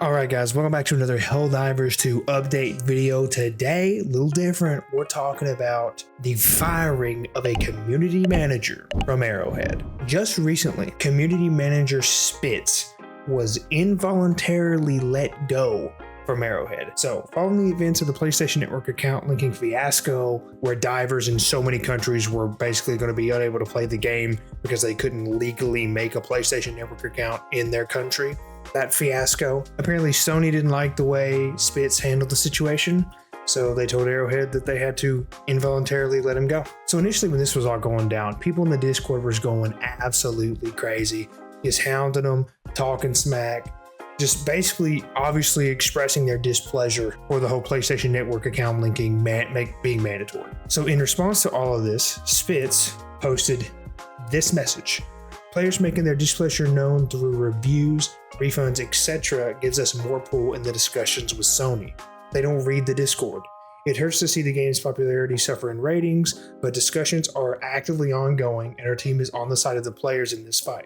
Alright guys, welcome back to another Helldivers 2 update video. Today, a little different, we're talking about the firing of a community manager from Arrowhead. Just recently, community manager Spitz was involuntarily let go from Arrowhead. So, following the events of the PlayStation Network account linking fiasco, where divers in so many countries were basically going to be unable to play the game because they couldn't legally make a PlayStation Network account in their country, that fiasco. Apparently Sony didn't like the way Spitz handled the situation, so they told Arrowhead that they had to involuntarily let him go. So initially when this was all going down, people in the Discord was going absolutely crazy, just hounding them, talking smack, just basically obviously expressing their displeasure for the whole PlayStation Network account linking being mandatory. So in response to all of this, Spitz posted this message: players making their displeasure known through reviews, refunds, etc. gives us more pull in the discussions with Sony. They don't read the Discord. It hurts to see the game's popularity suffer in ratings, but discussions are actively ongoing and our team is on the side of the players in this fight.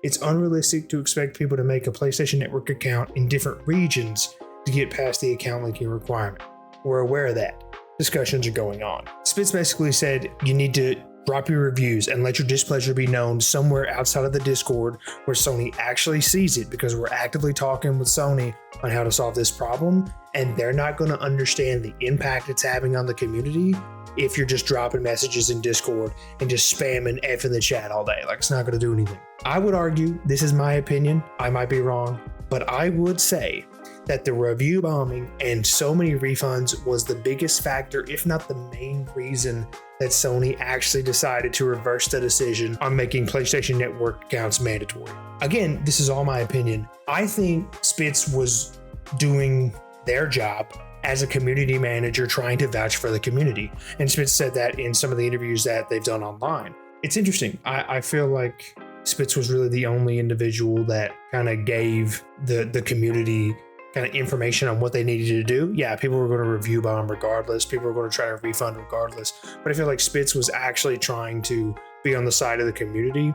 It's unrealistic to expect people to make a PlayStation Network account in different regions to get past the account linking requirement. We're aware of that. Discussions are going on. Spitz basically said you need to drop your reviews and let your displeasure be known somewhere outside of the Discord where Sony actually sees it, because we're actively talking with Sony on how to solve this problem, and they're not going to understand the impact it's having on the community if you're just dropping messages in Discord and just spamming F in the chat all day. Like, it's not going to do anything. I would argue, this is my opinion, I might be wrong, but I would say that the review bombing and so many refunds was the biggest factor, if not the main reason, that Sony actually decided to reverse the decision on making PlayStation Network accounts mandatory. Again, this is all my opinion. I think Spitz was doing their job as a community manager, trying to vouch for the community. And Spitz said that in some of the interviews that they've done online. It's interesting. I feel like Spitz was really the only individual that kind of gave the community kind of information on what they needed to do. Yeah, people were going to review bomb regardless. People were going to try to refund regardless. But I feel like Spitz was actually trying to be on the side of the community.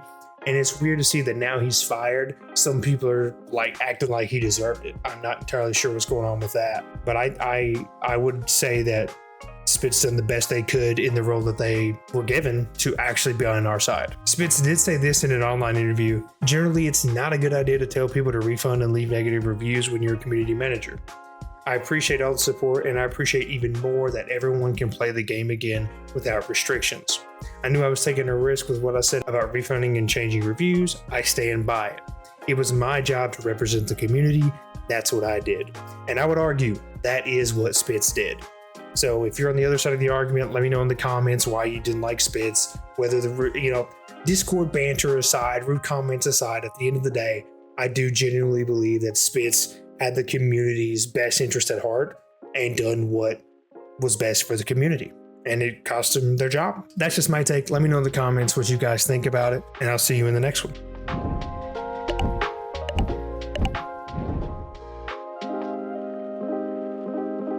And it's weird to see that now he's fired. Some people are like acting like he deserved it. I'm not entirely sure what's going on with that. But I would say that Spitz done the best they could in the role that they were given to actually be on our side. Spitz did say this in an online interview: generally, it's not a good idea to tell people to refund and leave negative reviews when you're a community manager. I appreciate all the support, and I appreciate even more that everyone can play the game again without restrictions. I knew I was taking a risk with what I said about refunding and changing reviews. I stand by it. It was my job to represent the community. That's what I did. And I would argue that is what Spitz did. So if you're on the other side of the argument, let me know in the comments why you didn't like Spitz. Whether Discord banter aside, rude comments aside, at the end of the day, I do genuinely believe that Spitz had the community's best interest at heart and done what was best for the community. And it cost them their job. That's just my take. Let me know in the comments what you guys think about it, and I'll see you in the next one.